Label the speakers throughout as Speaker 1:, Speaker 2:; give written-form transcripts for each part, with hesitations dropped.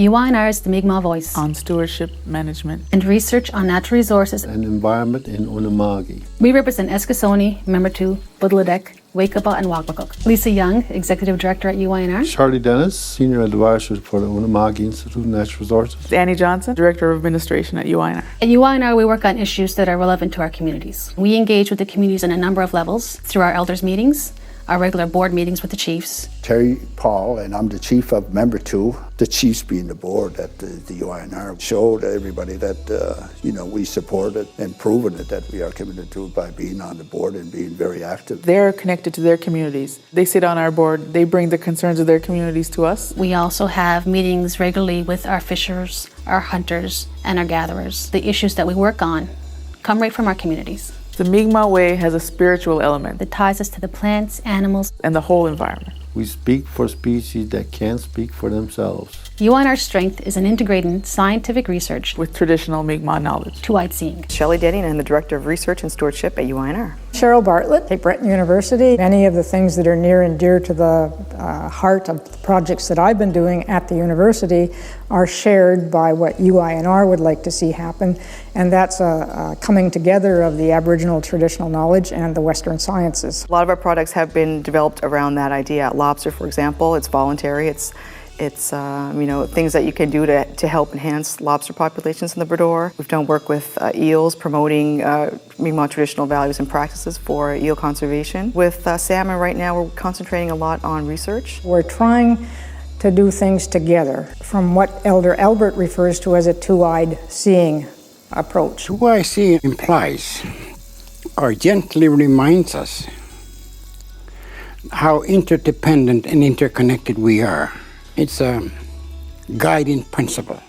Speaker 1: UINR is the Mi'kmaq voice
Speaker 2: on stewardship management
Speaker 1: and research on natural resources
Speaker 3: and environment in Unama'ki.
Speaker 1: We represent Eskasoni, Membertou, Budladek, Wakaba, and Wakbakuk. Lisa Young, Executive Director at UINR.
Speaker 3: Charlie Dennis, Senior Advisor for the Unama'ki Institute of Natural Resources.
Speaker 2: Annie Johnson, Director of Administration at UINR.
Speaker 1: At UINR, we work on issues that are relevant to our communities. We engage with the communities on a number of levels through our elders meetings, our regular board meetings with the chiefs.
Speaker 4: Terry Paul, and I'm the chief of Membertou. The chiefs being the board at the UINR showed everybody that we support it and proven it that we are committed to it by being on the board and being very active.
Speaker 2: They're connected to their communities. They sit on our board. They bring the concerns of their communities to us.
Speaker 1: We also have meetings regularly with our fishers, our hunters, and our gatherers. The issues that we work on come right from our communities.
Speaker 2: The Mi'kmaq Way has a spiritual element
Speaker 1: that ties us to the plants, animals,
Speaker 2: and the whole environment.
Speaker 3: We speak for species that can't speak for themselves.
Speaker 1: UINR's strength is in integrating scientific research
Speaker 2: with traditional Mi'kmaq knowledge.
Speaker 1: To wide seeing.
Speaker 5: Shelley Denning, I'm the Director of Research and Stewardship at UINR.
Speaker 6: Cheryl Bartlett, Cape Breton University. Many of the things that are near and dear to the heart of the projects that I've been doing at the university are shared by what UINR would like to see happen, and that's a coming together of the Aboriginal traditional knowledge and the Western sciences.
Speaker 5: A lot of our products have been developed around that idea. Lobster, for example, it's voluntary. It's things that you can do to help enhance lobster populations in the Brador. We've done work with eels, promoting Mi'kmaq traditional values and practices for eel conservation. With salmon right now, we're concentrating a lot on research.
Speaker 6: We're trying to do things together from what Elder Albert refers to as a two-eyed seeing approach.
Speaker 7: Two-eyed seeing implies or gently reminds us how interdependent and interconnected we are. It's a guiding principle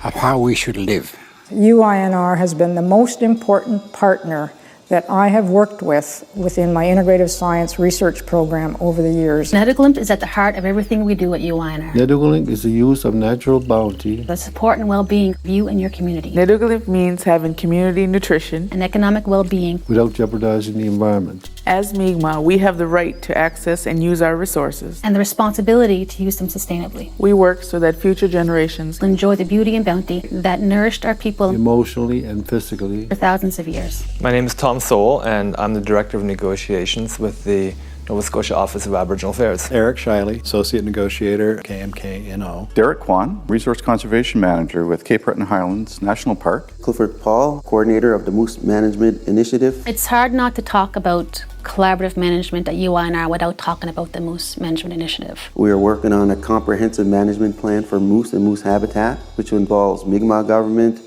Speaker 7: of how we should live.
Speaker 6: UINR has been the most important partner that I have worked with within my integrative science research program over the years.
Speaker 1: Netaglint is at the heart of everything we do at UINR.
Speaker 3: Netaglint is the use of natural bounty.
Speaker 1: The support and well-being of you and your community.
Speaker 2: Netaglint means having community nutrition
Speaker 1: and economic well-being
Speaker 3: without jeopardizing the environment.
Speaker 2: As Mi'kmaq, we have the right to access and use our resources
Speaker 1: and the responsibility to use them sustainably.
Speaker 2: We work so that future generations
Speaker 1: will enjoy the beauty and bounty that nourished our people
Speaker 3: emotionally and physically
Speaker 1: for thousands of years.
Speaker 8: My name is Tom Soul, and I'm the Director of Negotiations with the Nova Scotia Office of Aboriginal Affairs.
Speaker 9: Eric Shiley, Associate Negotiator, KMKNO.
Speaker 10: Derek Kwan, Resource Conservation Manager with Cape Breton Highlands National Park.
Speaker 11: Clifford Paul, Coordinator of the Moose Management Initiative.
Speaker 1: It's hard not to talk about collaborative management at UINR without talking about the Moose Management Initiative.
Speaker 11: We are working on a comprehensive management plan for moose and moose habitat, which involves Mi'kmaq government,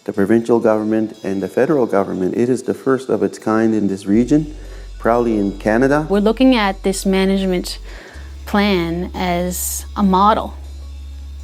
Speaker 11: the provincial government, and the federal government. It is the first of its kind in this region, proudly in Canada.
Speaker 1: We're looking at this management plan as a model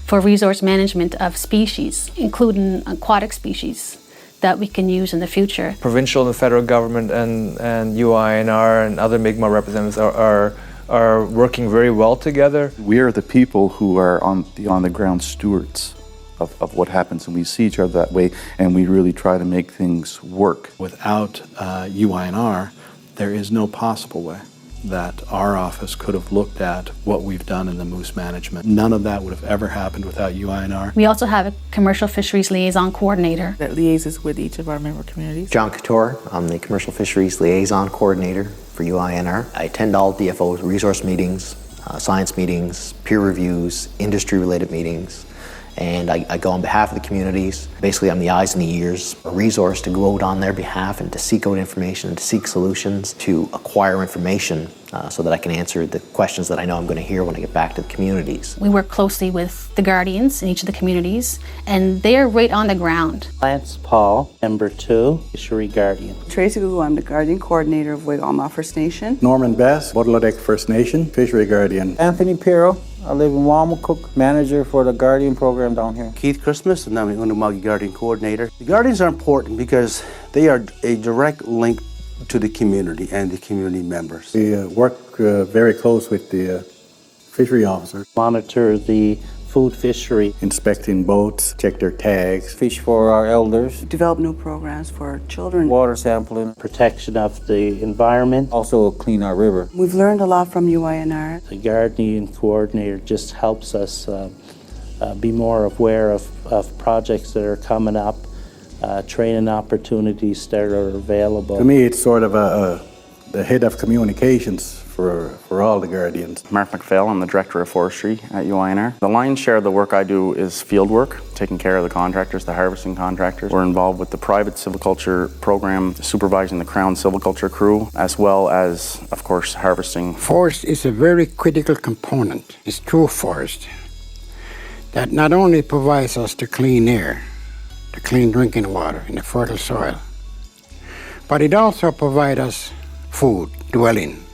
Speaker 1: for resource management of species, including aquatic species, that we can use in the future.
Speaker 8: Provincial and the federal government and UINR and other Mi'kmaq representatives are working very well together.
Speaker 10: We are the people who are on the ground stewards of what happens, and we see each other that way, and we really try to make things work.
Speaker 9: Without UINR, there is no possible way that our office could have looked at what we've done in the moose management. None of that would have ever happened without UINR.
Speaker 1: We also have a Commercial Fisheries Liaison Coordinator
Speaker 2: that liaises with each of our member communities.
Speaker 12: John Couture, I'm the Commercial Fisheries Liaison Coordinator for UINR. I attend all DFO resource meetings, science meetings, peer reviews, industry-related meetings, and I go on behalf of the communities. Basically, I'm the eyes and the ears, a resource to go out on their behalf and to seek out information and to seek solutions, to acquire information so that I can answer the questions that I know I'm going to hear when I get back to the communities.
Speaker 1: We work closely with the guardians in each of the communities, and they're right on the ground.
Speaker 13: Lance Paul, Member 2, Fishery Guardian.
Speaker 14: Tracy Gugu, I'm the Guardian Coordinator of Wigama First Nation.
Speaker 9: Norman Best, Budladek First Nation, Fishery Guardian.
Speaker 15: Anthony Pirro, I live in Wamakuk, manager for the Guardian program down here.
Speaker 16: Keith Christmas, and I'm the Unama'ki Guardian Coordinator. The Guardians are important because they are a direct link to the community and the community members.
Speaker 9: We work very close with the fishery officer.
Speaker 13: Monitor the food fishery.
Speaker 9: Inspecting boats, check their tags.
Speaker 15: Fish for our elders.
Speaker 14: Develop new programs for children.
Speaker 15: Water sampling.
Speaker 13: Protection of the environment.
Speaker 15: Also clean our river.
Speaker 14: We've learned a lot from UINR.
Speaker 13: The Guardian Coordinator just helps us be more aware of projects that are coming up, training opportunities that are available.
Speaker 9: To me, it's sort of the head of communications for all the Guardians.
Speaker 10: Mark Macphail, I'm the Director of Forestry at UINR. The lion's share of the work I do is field work, taking care of the contractors, the harvesting contractors. We're involved with the private silviculture program, supervising the Crown silviculture crew, as well as, of course, harvesting.
Speaker 7: Forest is a very critical component. It's true forest that not only provides us the clean air, the clean drinking water, and the fertile soil, but it also provides us food, dwelling,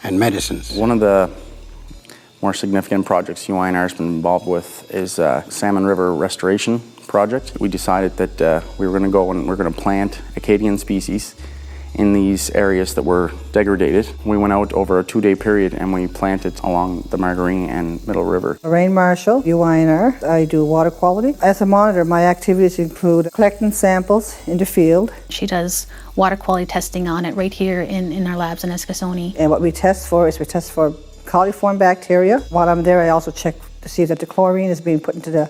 Speaker 7: and medicines.
Speaker 10: One of the more significant projects UINR has been involved with is a Salmon River restoration project. We decided that we were going to go and we're going to plant Acadian species in these areas that were degraded. We went out over a 2-day period and we planted along the Margarine and Middle River.
Speaker 17: Lorraine Marshall, UINR. I do water quality. As a monitor, my activities include collecting samples in the field.
Speaker 1: She does water quality testing on it right here in our labs in Eskasoni.
Speaker 17: And what we test for is coliform bacteria. While I'm there, I also check to see that the chlorine is being put into the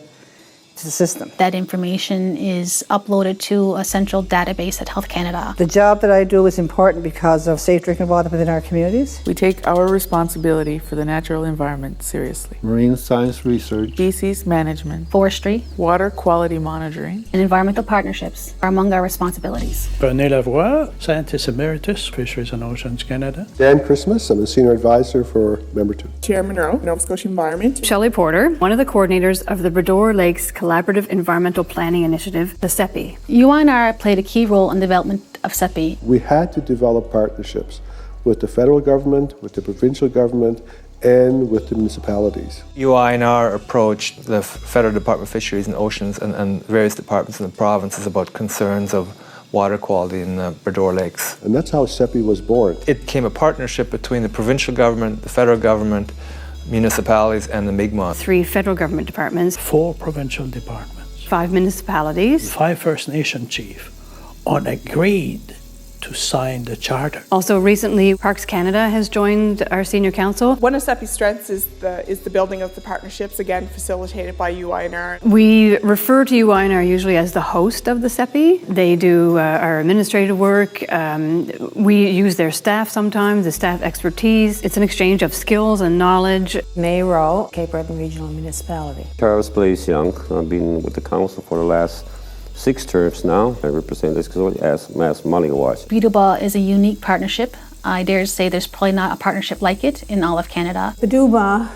Speaker 17: system.
Speaker 1: That information is uploaded to a central database at Health Canada.
Speaker 17: The job that I do is important because of safe drinking water within our communities.
Speaker 2: We take our responsibility for the natural environment seriously.
Speaker 3: Marine science research,
Speaker 2: Species management,
Speaker 1: forestry,
Speaker 2: water quality monitoring,
Speaker 1: and environmental partnerships are among our responsibilities.
Speaker 18: René Lavoie, Scientist Emeritus, Fisheries and Oceans Canada.
Speaker 3: Dan Christmas, I'm a Senior Advisor for Member 2.
Speaker 19: Chair Monroe, Nova Scotia Environment.
Speaker 20: Shelley Porter, one of the coordinators of the Bredor Lakes Collaborative Environmental Planning Initiative, the CEPI.
Speaker 1: UINR played a key role in the development of CEPI.
Speaker 3: We had to develop partnerships with the federal government, with the provincial government, and with the municipalities.
Speaker 8: UINR approached the Federal Department of Fisheries and Oceans and various departments in the provinces about concerns of water quality in the Bredor Lakes.
Speaker 3: And that's how CEPI was born.
Speaker 8: It became a partnership between the provincial government, the federal government, municipalities, and the Mi'kmaq.
Speaker 20: 3 federal government departments,
Speaker 18: 4 provincial departments,
Speaker 20: 5 municipalities,
Speaker 18: 5 First Nation chiefs all agreed to sign the charter.
Speaker 20: Also recently, Parks Canada has joined our senior council.
Speaker 19: One of CEPI's strengths is the building of the partnerships, again facilitated by UINR.
Speaker 20: We refer to UINR usually as the host of the CEPI. They do our administrative work. We use their staff sometimes, the staff expertise. It's an exchange of skills and knowledge.
Speaker 21: May Rowe, Cape Breton Regional Municipality.
Speaker 22: Charles Blaise Young. I've been with the council for the last 6 terms now. I represent this as Molly Watch.
Speaker 1: Biduba is a unique partnership. I dare say there's probably not a partnership like it in all of Canada.
Speaker 21: Biduba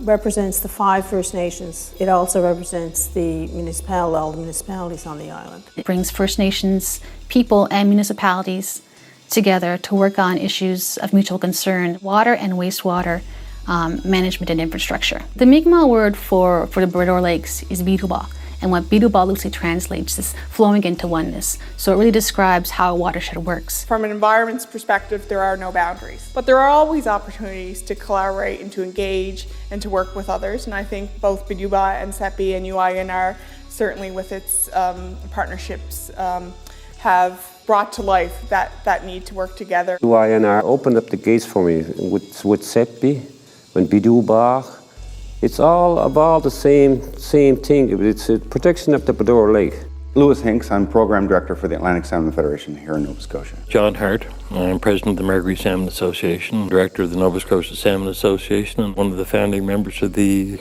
Speaker 21: represents the 5 First Nations. It also represents the all the municipalities on the island.
Speaker 1: It brings First Nations people and municipalities together to work on issues of mutual concern, water and wastewater management and infrastructure. The Mi'kmaq word for the Bredor Lakes is Biduba. And what Biduba loosely translates is flowing into oneness. So it really describes how a watershed works.
Speaker 19: From an environment's perspective, there are no boundaries. But there are always opportunities to collaborate and to engage and to work with others. And I think both Biduba and CEPI and UINR, certainly with its partnerships, have brought to life that need to work together.
Speaker 22: UINR opened up the gates for me with CEPI, when Biduba. It's all about the same thing. It's a protection of the Bredor Lake.
Speaker 23: Lewis Hinks, I'm Program Director for the Atlantic Salmon Federation here in Nova Scotia.
Speaker 24: John Hart, I'm President of the Margarine Salmon Association, Director of the Nova Scotia Salmon Association, and one of the founding members of the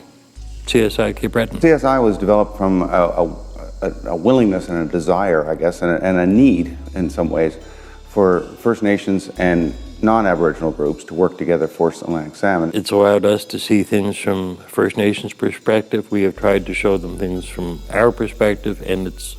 Speaker 24: CSI Cape Breton.
Speaker 23: CSI was developed from a willingness and a desire, I guess, and a need in some ways for First Nations and non-Aboriginal groups to work together for Atlantic salmon.
Speaker 24: It's allowed us to see things from First Nations perspective. We have tried to show them things from our perspective, and it's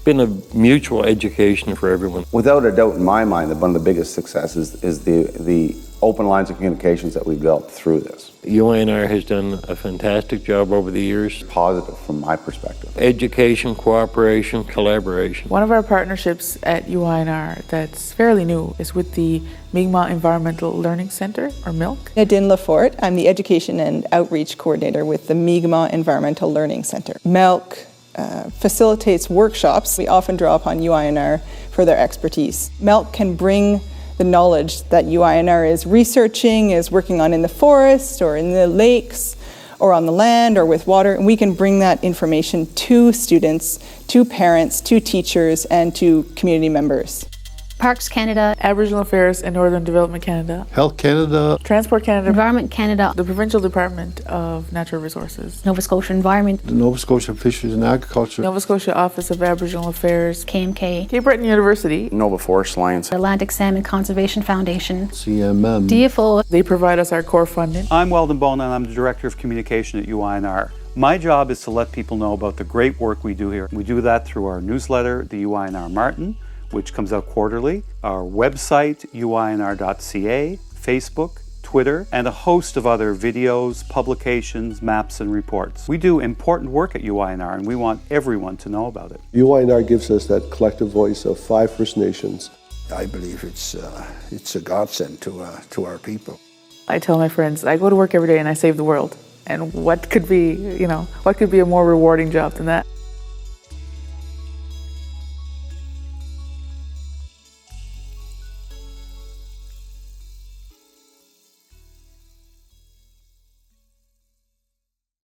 Speaker 24: been a mutual education for everyone.
Speaker 23: Without a doubt in my mind that one of the biggest successes is the open lines of communications that we've developed through this.
Speaker 24: UINR has done a fantastic job over the years.
Speaker 23: Positive from my perspective.
Speaker 24: Education, cooperation, collaboration.
Speaker 2: One of our partnerships at UINR that's fairly new is with the Mi'kmaq Environmental Learning Center, or MILC.
Speaker 25: Nadine Lafort, I'm the Education and Outreach Coordinator with the Mi'kmaq Environmental Learning Center. MILC facilitates workshops. We often draw upon UINR for their expertise. MILC can bring the knowledge that UINR is researching, is working on in the forest or in the lakes or on the land or with water, and we can bring that information to students, to parents, to teachers, and to community members.
Speaker 1: Parks Canada,
Speaker 2: Aboriginal Affairs and Northern Development Canada,
Speaker 3: Health Canada,
Speaker 2: Transport Canada,
Speaker 1: Environment Canada,
Speaker 2: the Provincial Department of Natural Resources,
Speaker 1: Nova Scotia Environment,
Speaker 3: the Nova Scotia Fisheries and Agriculture,
Speaker 2: Nova Scotia Office of Aboriginal Affairs,
Speaker 1: KMK,
Speaker 2: Cape Breton University,
Speaker 10: Nova Forest Alliance,
Speaker 1: Atlantic Salmon Conservation Foundation,
Speaker 3: CMM,
Speaker 1: DFO.
Speaker 2: They provide us our core funding.
Speaker 4: I'm Weldon Bone and I'm the Director of Communication at UINR. My job is to let people know about the great work we do here. We do that through our newsletter, the UINR Martin, which comes out quarterly, our website, uinr.ca, Facebook, Twitter, and a host of other videos, publications, maps, and reports. We do important work at UINR, and we want everyone to know about it.
Speaker 3: UINR gives us that collective voice of 5 First Nations.
Speaker 5: I believe it's a godsend to our people.
Speaker 2: I tell my friends, I go to work every day and I save the world. And what could be a more rewarding job than that?